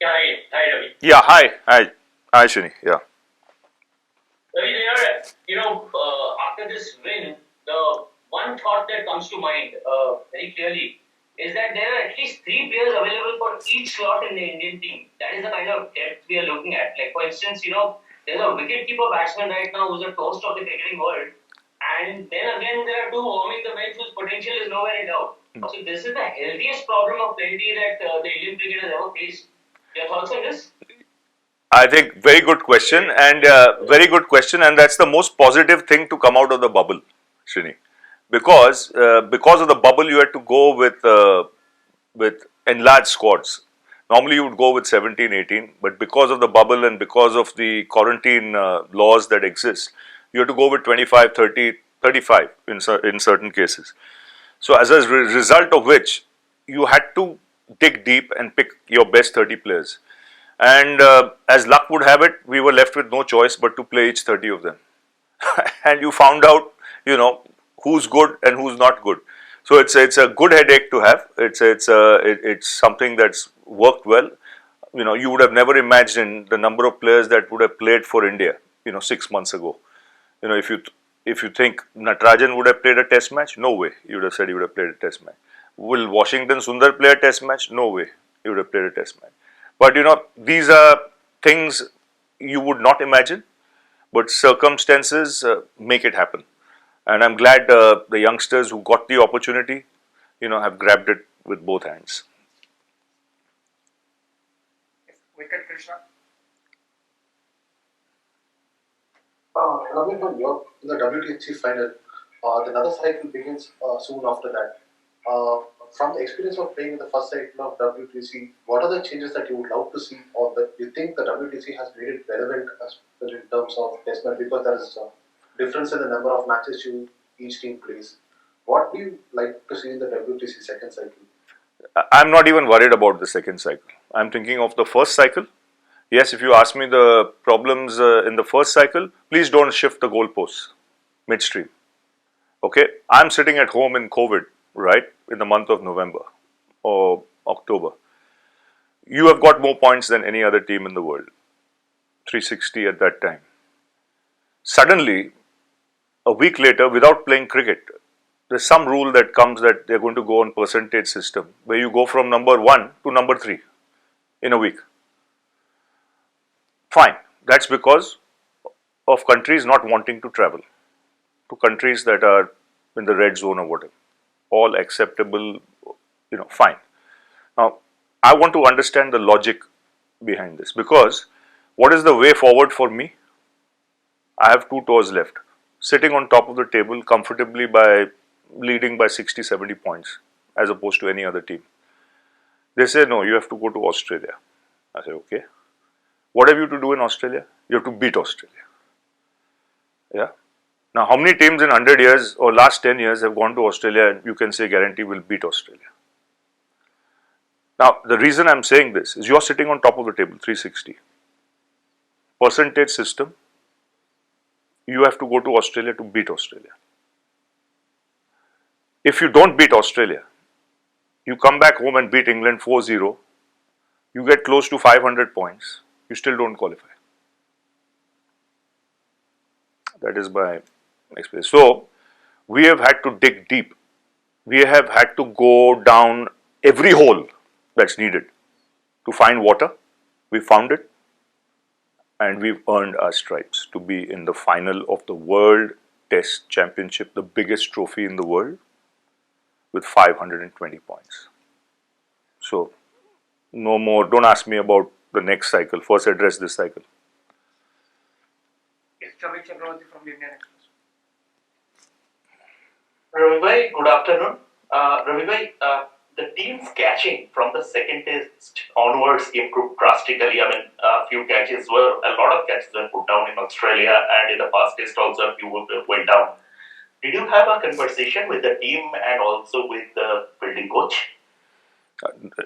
Yeah, hi Ravi. Yeah, hi, Shini. Yeah, Ravi, after this win, the one thought that comes to mind very clearly is that there are at least three players available for each slot in the Indian team. That is the kind of depth we are looking at. Like, for instance, there's a wicket-keeper batsman right now who's a toast of the cricketing world. And then again, there are two warming the bench whose potential is nowhere in doubt. So this is the healthiest problem of plenty that the Indian cricket has ever faced. Your thoughts on this? I think very good question and very good question, and that's the most positive thing to come out of the bubble, Shini, because of the bubble you had to go with enlarged squads. Normally you would go with 17, 18, but because of the bubble and because of the quarantine laws that exist, you have to go with 25, 30, 35 in certain cases. So as a result of which, you had to dig deep and pick your best 30 players. And as luck would have it, we were left with no choice but to play each 30 of them. And you found out, who's good and who's not good. So it's a good headache to have. It's something that's worked well. You would have never imagined the number of players that would have played for India, 6 months ago. If you think Natarajan would have played a test match, no way. You would have said he would have played a test match. Will Washington Sundar play a test match? No way. He would have played a test match. But these are things you would not imagine, but circumstances make it happen. And I'm glad the youngsters who got the opportunity, have grabbed it with both hands. Wicket Krishna. Ravi, from your in the WTC final, the another cycle begins soon after that. From the experience of playing in the first cycle of WTC, what are the changes that you would love to see, or that you think the WTC has made it relevant as well in terms of test match, because there is a difference in the number of matches each team plays. What do you like to see in the WTC second cycle? I'm not even worried about the second cycle. I'm thinking of the first cycle. Yes, if you ask me the problems in the first cycle, please don't shift the goalposts midstream. Okay, I'm sitting at home in COVID, right, in the month of November or October. You have got more points than any other team in the world, 360 at that time. Suddenly, a week later, without playing cricket, there's some rule that comes that they're going to go on percentage system, where you go from number 1 to number 3 in a week. Fine, that's because of countries not wanting to travel to countries that are in the red zone or whatever. All acceptable, fine. Now, I want to understand the logic behind this, because what is the way forward for me? I have 2 tours left, sitting on top of the table comfortably by leading by 60, 70 points as opposed to any other team. They say, no, you have to go to Australia. I say, okay. What have you to do in Australia? You have to beat Australia. Yeah. Now, how many teams in 100 years or last 10 years have gone to Australia and you can say guarantee will beat Australia? Now, the reason I'm saying this is you're sitting on top of the table, 360. Percentage system, you have to go to Australia to beat Australia. If you don't beat Australia, you come back home and beat England 4-0, you get close to 500 points, you still don't qualify. That is my experience. So, we have had to dig deep. We have had to go down every hole that's needed to find water. We found it, and we've earned our stripes to be in the final of the World Test Championship, the biggest trophy in the world, with 520 points. So, no more, don't ask me about the next cycle. First, address this cycle. Yes, Chavik Chakravarti from the Indian Express. Ravi, good afternoon. Ravi, the team's catching from the second test onwards improved drastically. I mean, a lot of catches were put down in Australia, and in the first test also a few went down. Did you have a conversation with the team and also with the fielding coach?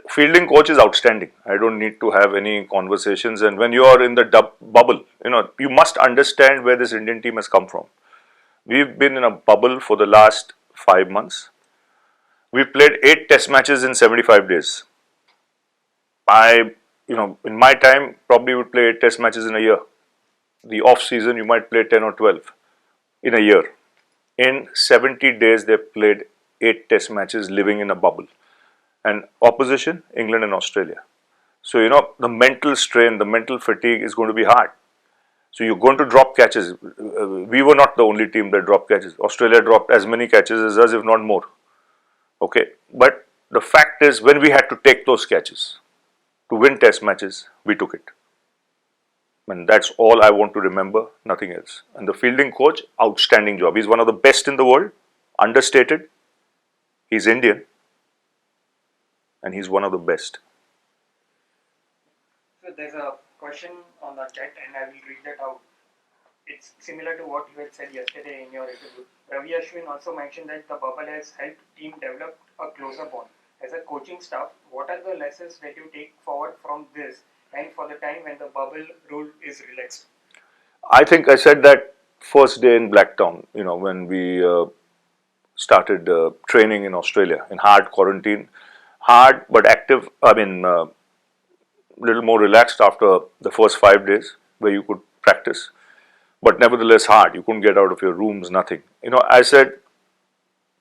Fielding coach is outstanding. I don't need to have any conversations. And when you are in the bubble, you must understand where this Indian team has come from. We've been in a bubble for the last 5 months. We've played 8 test matches in 75 days. I in my time, probably would play 8 test matches in a year. The off season, you might play 10 or 12 in a year. In 70 days, they played 8 test matches living in a bubble. And opposition, England and Australia. So, the mental strain, the mental fatigue is going to be hard. So, you're going to drop catches. We were not the only team that dropped catches. Australia dropped as many catches as us, if not more. Okay. But the fact is, when we had to take those catches to win test matches, we took it. And that's all I want to remember, nothing else. And the fielding coach, outstanding job. He's one of the best in the world, understated. He's Indian, and he's one of the best. So there's a question on the chat, and I will read that out. It's similar to what you had said yesterday in your interview. Ravi Ashwin also mentioned that the bubble has helped team develop a closer bond. As a coaching staff, what are the lessons that you take forward from this and for the time when the bubble rule is relaxed? I think I said that first day in Blacktown, when we started training in Australia in hard quarantine, hard but active. I mean, little more relaxed after the first 5 days where you could practice, but nevertheless hard. You couldn't get out of your rooms, nothing. I said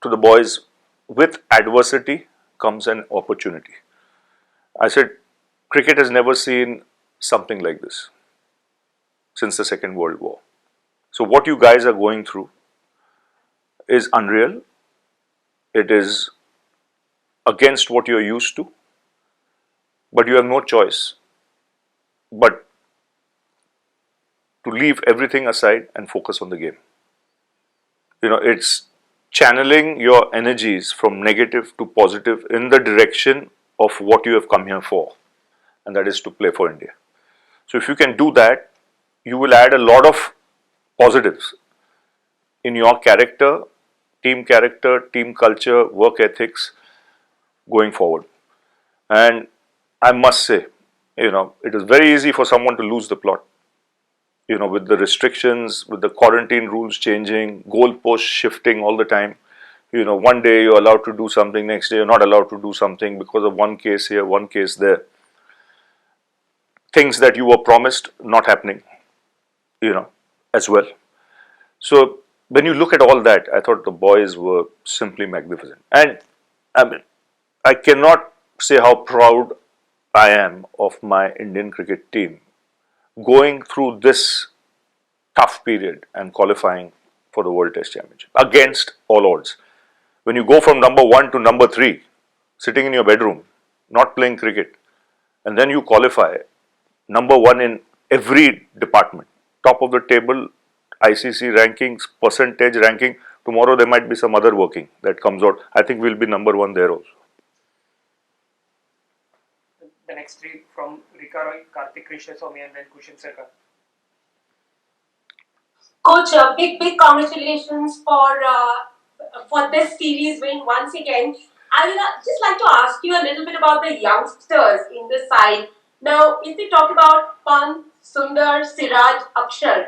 to the boys, with adversity comes an opportunity. I said, cricket has never seen something like this since the Second World War. So what you guys are going through is unreal. It is against what you're used to, but you have no choice but to leave everything aside and focus on the game. It's channeling your energies from negative to positive in the direction of what you have come here for, and that is to play for India. So if you can do that, you will add a lot of positives in your character, team culture, work ethics going forward. And I must say, it is very easy for someone to lose the plot. With the restrictions, with the quarantine rules changing, goalposts shifting all the time. One day you're allowed to do something, next day you're not allowed to do something because of one case here, one case there. Things that you were promised not happening, as well. So when you look at all that, I thought the boys were simply magnificent. And I cannot say how proud I am of my Indian cricket team going through this tough period and qualifying for the World Test Championship against all odds. When you go from number 1 to number 3, sitting in your bedroom, not playing cricket, and then you qualify number 1 in every department, top of the table, ICC rankings, percentage ranking. Tomorrow there might be some other working that comes out. I think we'll be number 1 there also. The next three from Rika Roy, Karthik Krishnaswamy, and then Kushin Sarkar. Coach, big congratulations for this series win once again. I would just like to ask you a little bit about the youngsters in the side. Now, if we talk about Pant, Sundar, Siraj, Akshar,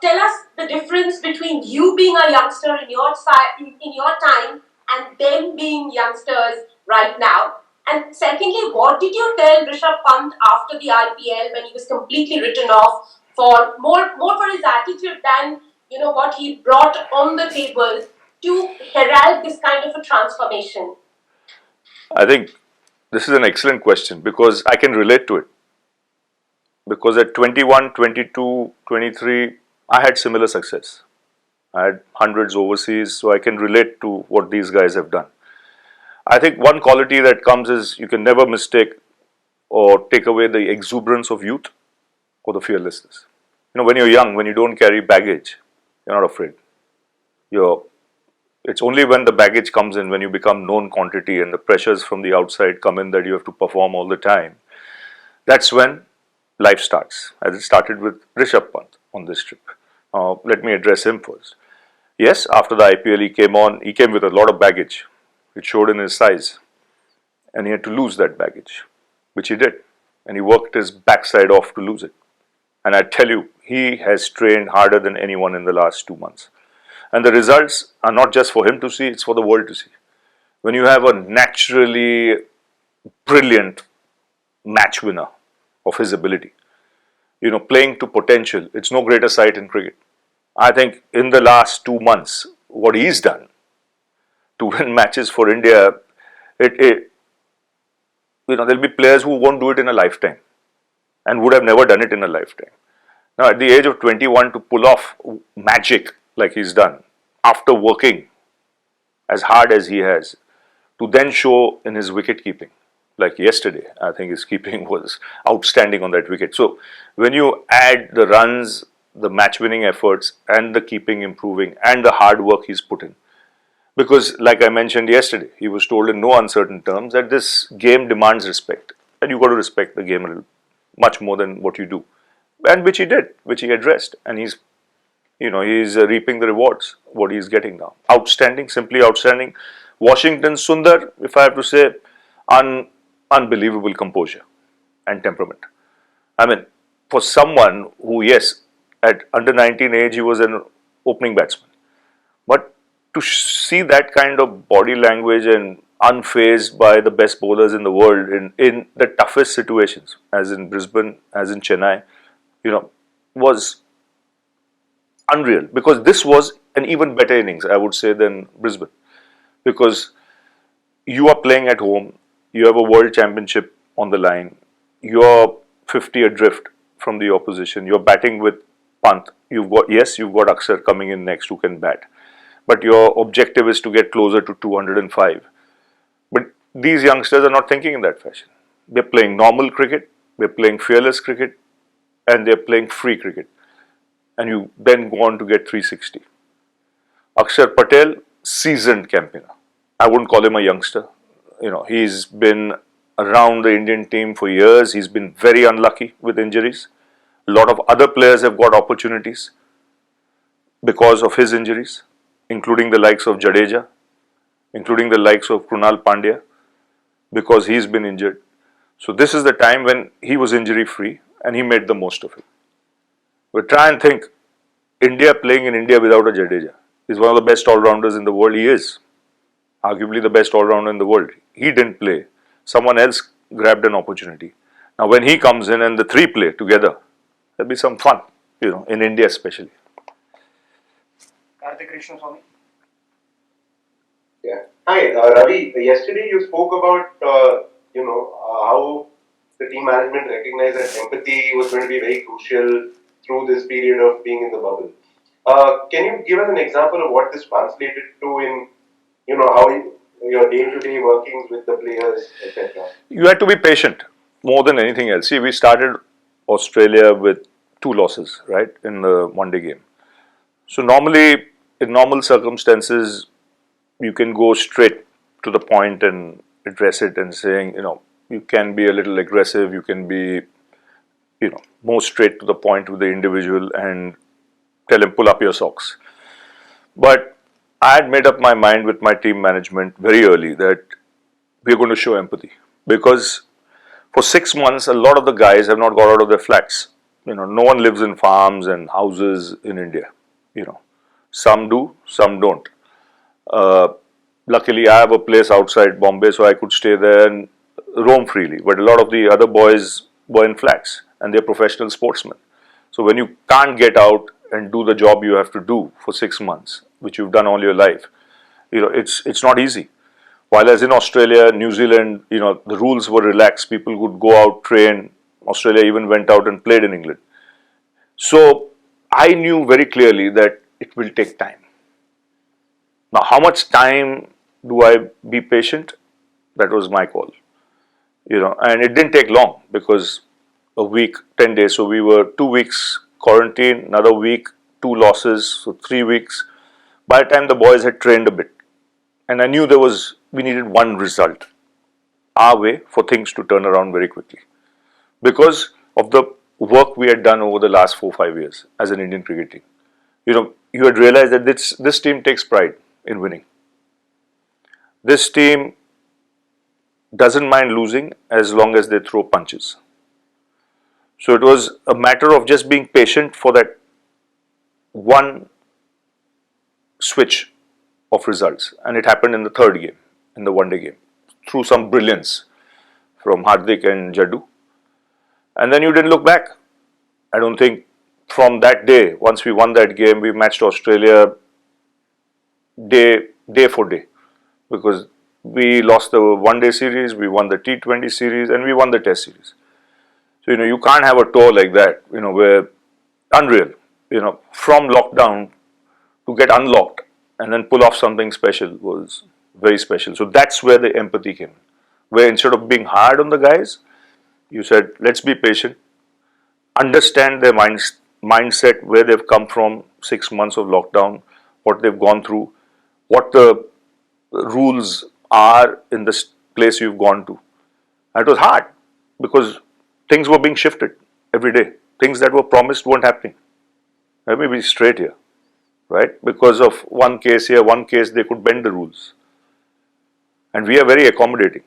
tell us the difference between you being a youngster in your in your time and them being youngsters right now. And secondly, what did you tell Rishabh Pant after the IPL when he was completely written off for more for his attitude than what he brought on the table to herald this kind of a transformation? I think this is an excellent question because I can relate to it. Because at 21, 22, 23, I had similar success. I had hundreds overseas, so I can relate to what these guys have done. I think one quality that comes is you can never mistake or take away the exuberance of youth or the fearlessness. When you're young, when you don't carry baggage, you're not afraid. It's only when the baggage comes in, when you become known quantity and the pressures from the outside come in that you have to perform all the time. That's when life starts, as it started with Rishabh Pant on this trip. Let me address him first. Yes, after the IPL he came with a lot of baggage. It showed in his size. And he had to lose that baggage, which he did. And he worked his backside off to lose it. And I tell you, he has trained harder than anyone in the last 2 months. And the results are not just for him to see, it's for the world to see. When you have a naturally brilliant match winner of his ability. Playing to potential. It's no greater sight in cricket. I think in the last 2 months, what he's done to win matches for India, it there'll be players who won't do it in a lifetime and would have never done it in a lifetime. Now, at the age of 21, to pull off magic like he's done, after working as hard as he has, to then show in his wicket keeping, like yesterday, I think his keeping was outstanding on that wicket. So, when you add the runs, the match winning efforts, and the keeping improving, and the hard work he's put in, because, like I mentioned yesterday, he was told in no uncertain terms that this game demands respect, and you got to respect the game a little, much more than what you do, and which he did, which he addressed, and he's reaping the rewards. What he's getting now, outstanding, simply outstanding. Washington Sundar, if I have to say, unbelievable composure and temperament. I mean, for someone who, yes, at under 19 age, he was an opening batsman, but to see that kind of body language and unfazed by the best bowlers in the world in the toughest situations, as in Brisbane, as in Chennai, was unreal. Because this was an even better innings, I would say, than Brisbane. Because you are playing at home, you have a world championship on the line, you're 50 adrift from the opposition, you're batting with Pant. You've got Akshar coming in next who can bat, but your objective is to get closer to 205. But these youngsters are not thinking in that fashion. They're playing normal cricket, they're playing fearless cricket, and they're playing free cricket. And you then go on to get 360. Akshar Patel, seasoned campaigner. I wouldn't call him a youngster. He's been around the Indian team for years. He's been very unlucky with injuries. A lot of other players have got opportunities because of his injuries, including the likes of Jadeja, including the likes of Krunal Pandya, because he's been injured. So this is the time when he was injury free and he made the most of it. But try and think, India playing in India without a Jadeja is one of the best all-rounders in the world. He is arguably the best all-rounder in the world. He didn't play. Someone else grabbed an opportunity. Now when he comes in and the three play together, there'll be some fun, in India especially. Karthik Krishnaswamy. Yeah. Hi, Ravi. Yesterday you spoke about how the team management recognized that empathy was going to be very crucial through this period of being in the bubble. Can you give us an example of what this translated to in how your day-to-day workings with the players, etc.? You had to be patient more than anything else. See, we started Australia with 2 losses, right, in the one-day game. So normally, in normal circumstances, you can go straight to the point and address it and saying, you can be a little aggressive, you can be, more straight to the point with the individual and tell him, pull up your socks. But I had made up my mind with my team management very early that we're going to show empathy, because for 6 months, a lot of the guys have not got out of their flats. No one lives in farms and houses in India. Some do, some don't. Luckily, I have a place outside Bombay, so I could stay there and roam freely. But a lot of the other boys were in flats, and they're professional sportsmen. So when you can't get out and do the job you have to do for 6 months, which you've done all your life, it's not easy. While as in Australia, New Zealand, the rules were relaxed. People could go out, train. Australia even went out and played in England. So I knew very clearly that it will take time. Now, how much time do I be patient? That was my call. And it didn't take long, because a week, 10 days. So we were 2 weeks quarantine, another week, 2 losses, so 3 weeks. By the time the boys had trained a bit, and I knew we needed one result, our way, for things to turn around very quickly, because of the work we had done over the last 4-5 years as an Indian cricket team. You had realized that this team takes pride in winning. This team doesn't mind losing as long as they throw punches. So it was a matter of just being patient for that one switch of results, and it happened in the 3rd game, in the one-day game, through some brilliance from Hardik and Jaddu. And then you didn't look back. I don't think from that day, once we won that game, we matched Australia day for day, because we lost the one-day series, we won the T20 series, and we won the Test series. So you can't have a tour like that. Where unreal. From lockdown to get unlocked and then pull off something special was very special. So that's where the empathy came in. Where instead of being hard on the guys, you said, let's be patient, understand their mindset, where they've come from, 6 months of lockdown, what they've gone through, what the rules are in this place you've gone to. And it was hard because things were being shifted every day. Things that were promised weren't happening. Let me be straight here, right? Because of one case here, one case, they could bend the rules. And we are very accommodating,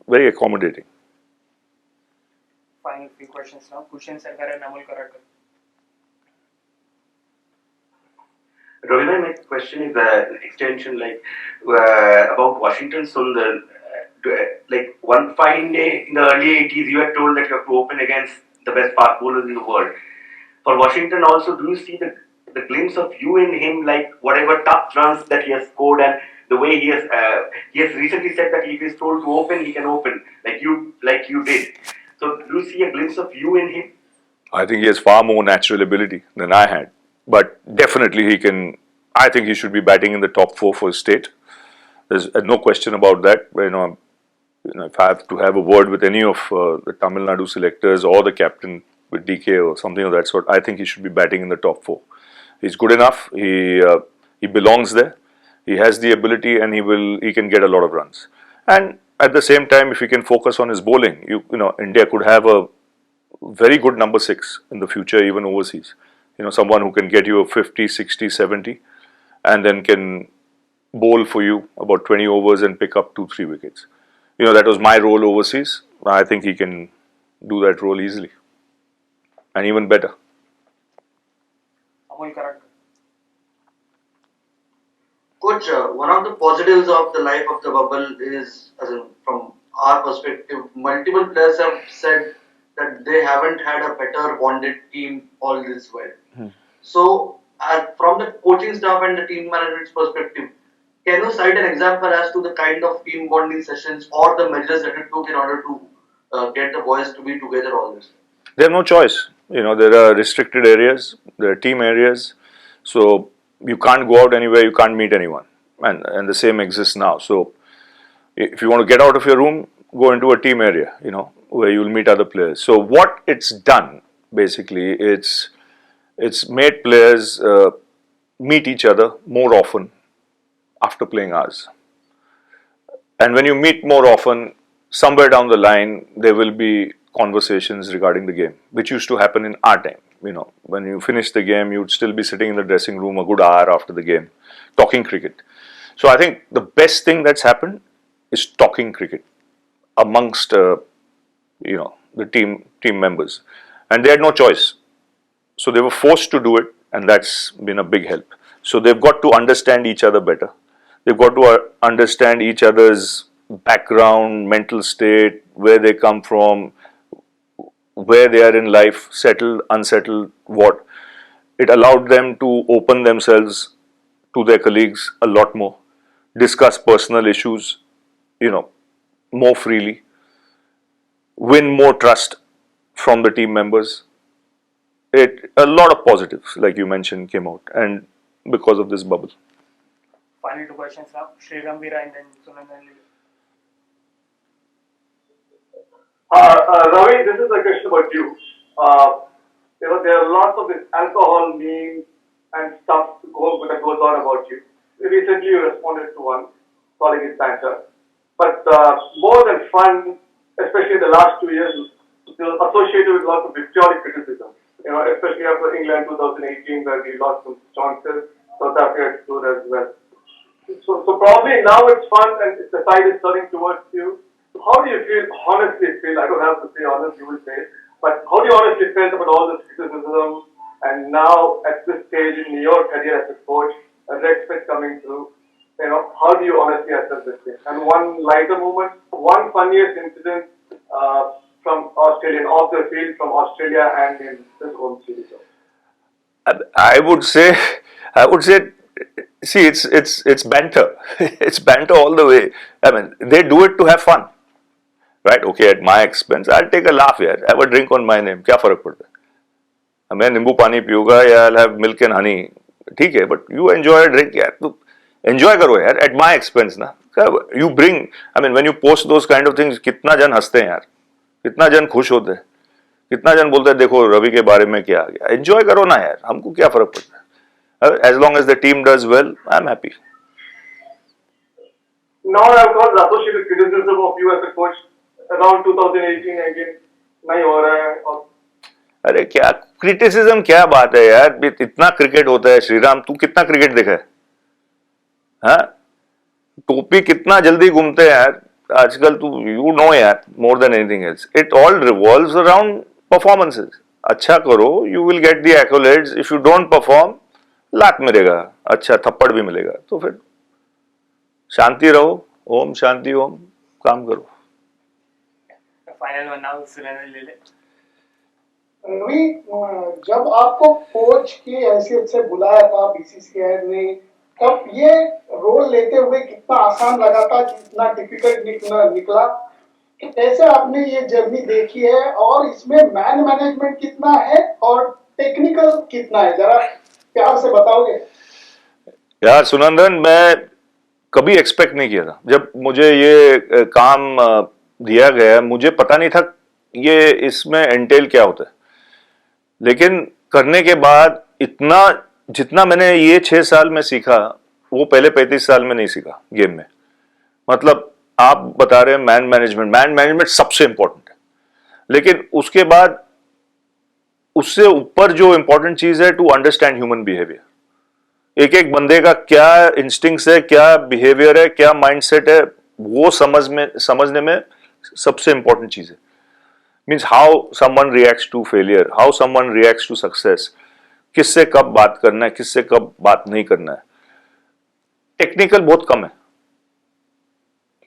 very accommodating. Final few questions now. Kushan Sarkar and Amol Karadkar. Ravi, my question is an extension about Washington Sundar. Like one fine day in the early 80s, you were told that you have to open against the best fast bowlers in the world. For Washington also, do you see the glimpse of you in him, like whatever tough runs that he has scored and the way he has recently said that if he is told to open, he can open like you did. So do you see a glimpse of you in him? I think he has far more natural ability than I had. But definitely he can, I think he should be batting in the top 4 for his state. There's no question about that. If I have to have a word with any of the Tamil Nadu selectors or the captain with DK or something of that sort, I think he should be batting in the top 4. He's good enough. He belongs there. He has the ability, and he can get a lot of runs. And at the same time, if he can focus on his bowling, India could have a very good number 6 in the future, even overseas. Someone who can get you a 50, 60, 70, and then can bowl for you about 20 overs and pick up 2-3 wickets. That was my role overseas. I think he can do that role easily and even better. Amol Karadkar. Coach, one of the positives of the life of the bubble is, as in, from our perspective, multiple players have said that they haven't had a better bonded team all this while. So, from the coaching staff and the team management's perspective, can you cite an example as to the kind of team bonding sessions or the measures that you took in order to get the boys to be together all this? They have no choice. There are restricted areas, there are team areas, so you can't go out anywhere, you can't meet anyone, and the same exists now. So if you want to get out of your room, go into a team area, where you'll meet other players. So what it's done, basically, it's made players meet each other more often after playing hours. And when you meet more often, somewhere down the line, there will be conversations regarding the game, which used to happen in our time. When you finish the game, you'd still be sitting in the dressing room a good hour after the game, talking cricket. So I think the best thing that's happened is talking cricket amongst, the team members. And they had no choice. So they were forced to do it, and that's been a big help. So they've got to understand each other better. They've got to understand each other's background, mental state, where they come from, where they are in life, settled, unsettled, what. It allowed them to open themselves to their colleagues a lot more, discuss personal issues, more freely, win more trust from the team members. A lot of positives, like you mentioned, came out, and because of this bubble. Final 2 questions now. Sri Gambhira and then Sunil and Lily. Ravi, this is a question about you. There are lots of this alcohol memes and stuff that goes on about you. Recently, you responded to one, calling it banter. But more than fun, especially in the last 2 years, it was associated with lots of vitriolic criticism. Especially after England 2018, where we lost some chances, South Africa stood as well. So probably now it's fun and the tide is turning towards you. How do you honestly feel, I don't have to say honest, you will say, but how do you honestly feel about all this criticism and now at this stage in your career as a coach, a respect coming through, how do you honestly assess this thing? And one lighter moment, one funniest incident from Australian off the field from Australia and in this home series? I would say, see, it's banter. It's banter all the way. I mean, they do it to have fun, right? Okay, at my expense, I'll take a laugh here. Have a drink on my name. क्या फर्क पड़ता है? मैं नींबू पानी पीऊंगा या I'll have milk and honey. ठीक है, but you enjoy a drink यार. तो enjoy करो यार. At my expense ना. You bring. I mean, when you post those kind of things, कितना जन हंसते हैं यार. कितना जन खुश होते हैं. कितना जन बोलते हैं देखो रवि के बारे में क्या आ गया. Enjoy करो ना यार. हमको क्या फर्क पड़ता है. As long as the team does well, I'm happy. Now I've got the associated criticism of you as a coach around 2018 again. नहीं हो रहा है और अरे क्या क्रिटिसिज्म क्या बात है यार. इतना क्रिकेट होता है श्रीराम. तू कितना क्रिकेट देखा है? हाँ, टोपी कितना जल्दी घूमते हैं यार आजकल. तू यू नो यार more than anything else. It all revolves around performances. अच्छा करो, you will get the accolades. If you don't perform, लात मिलेगा, अच्छा थप्पड़ भी मिलेगा. तो फिर शांति रहो. ओम शांति ओम. काम करो. फाइनल वन नाउ सुरेंद्र ले ले. रवि, जब आपको कोच की हैसियत से बुलाया था बीसीसीआई ने, तब ये रोल लेते हुए कितना आसान लगा था, कितना डिफिकल्ट निकला, कैसे आपने ये जर्नी देखी है और इसमें मैन मैनेजमेंट कितना है और टेक्निकल कितना है, जरा प्यार से बताओगे? यार सुनंदन, मैं कभी एक्सपेक्ट नहीं किया था. जब मुझे ये काम दिया गया, मुझे पता नहीं था ये इसमें एंटेल क्या होता है. लेकिन करने के बाद इतना जितना मैंने ये 6 साल में सीखा, वो पहले 35 साल में नहीं सीखा गेम में. मतलब आप बता रहे हैं मैन मैनेजमेंट सबसे इंपॉर्टेंट है. लेकिन उसके बाद उससे ऊपर जो इंपॉर्टेंट चीज है, टू अंडरस्टैंड ह्यूमन बिहेवियर. एक एक बंदे का क्या इंस्टिंक्ट्स है, क्या बिहेवियर है, क्या माइंडसेट है, वो समझने में सबसे इंपॉर्टेंट चीज है. Means how someone reacts to failure, how someone reacts to success, किससे कब बात करना है, किससे कब बात नहीं करना है. टेक्निकल बहुत कम है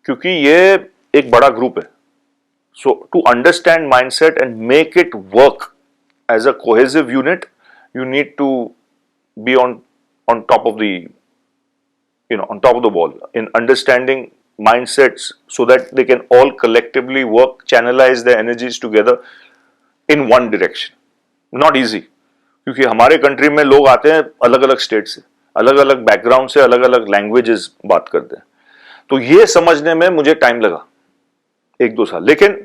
क्योंकि ये एक बड़ा ग्रुप है. So to understand mindset and make it work as a cohesive unit, you need to be on top of the, on top of the ball in understanding mindsets so that they can all collectively work, channelize their energies together in one direction. Not easy, क्योंकि हमारे country में लोग आते हैं अलग अलग state से, अलग अलग बैकग्राउंड से, अलग अलग लैंग्वेजेस बात करते हैं. तो ये समझने में मुझे टाइम लगा 1-2 साल. लेकिन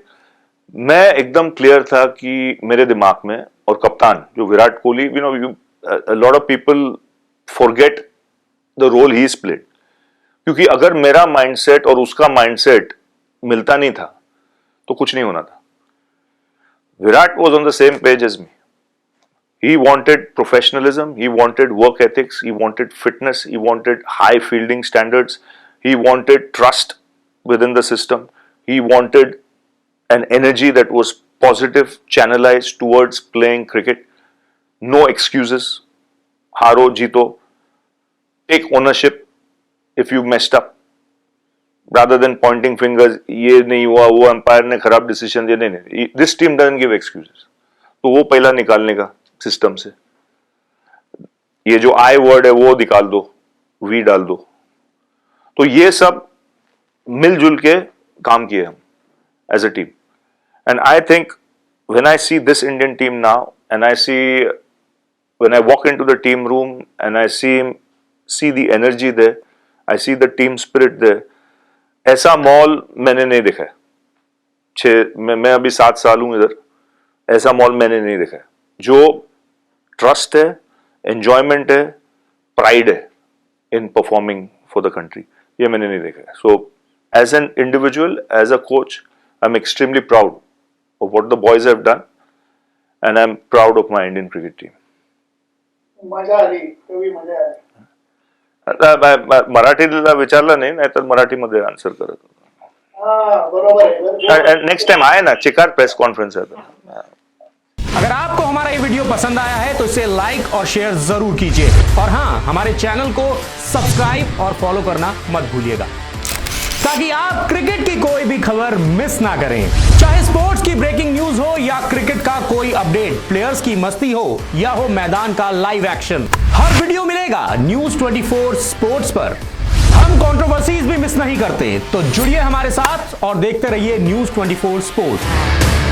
मैं एकदम क्लियर था कि मेरे दिमाग में, और कप्तान जो Virat Kohli, a lot of people forget the role he's played. क्योंकि अगर मेरा माइंडसेट और उसका माइंडसेट मिलता नहीं था तो कुछ नहीं होना था. Virat was on the same page as me. He wanted professionalism, he wanted work ethics, he wanted fitness, he wanted high fielding standards, he wanted trust within the system, he wanted an energy that was positive, channelized towards playing cricket. No excuses. Haro, jeeto. Take ownership if you messed up. Rather than pointing fingers, ये नहीं हुआ, वो umpire ने खराब decision दिया. नहीं. This team doesn't give excuses. तो वो पहला निकालने का सिस्टम से. ये जो I word है वो निकाल दो, V डाल दो. तो ये सब मिलजुल के काम किए हम as a team. And I think when I see this Indian team now, and when I walk into the team room and I see the energy there, I see the team spirit there, ऐसा mall मैंने नहीं देखा है. मैं अभी 7 साल हूं इधर, ऐसा मॉल मैंने नहीं देखा है. जो ट्रस्ट है, एंजॉयमेंट है, प्राइड है in performing for the country, ये मैंने नहीं देखा है. So as an individual, as a coach, I am extremely proud of what the boys have done, and I'm proud of my Indian cricket team. मजा आली, कभी मजा आली. मराठीला विचारला नाही तर मराठीमध्ये आन्सर करत. बरोबर आहे. नेक्स्ट टाइम आए ना, चिकार प्रेस कॉन्फ्रेंस है. अगर आपको हमारा ये वीडियो पसंद आया है तो इसे लाइक और शेयर जरूर कीजिए, और हाँ, हमारे चैनल को सब्सक्राइब और फॉलो करना मत भूलिएगा ताकि आप क्रिकेट की कोई भी खबर मिस ना करें. चाहे स्पोर्ट्स की ब्रेकिंग न्यूज हो या कोई अपडेट, प्लेयर्स की मस्ती हो या हो मैदान का लाइव एक्शन, हर वीडियो मिलेगा न्यूज 24 स्पोर्ट्स पर। हम कंट्रोवर्सीज भी मिस नहीं करते, तो जुड़िए हमारे साथ और देखते रहिए न्यूज 24 स्पोर्ट्स।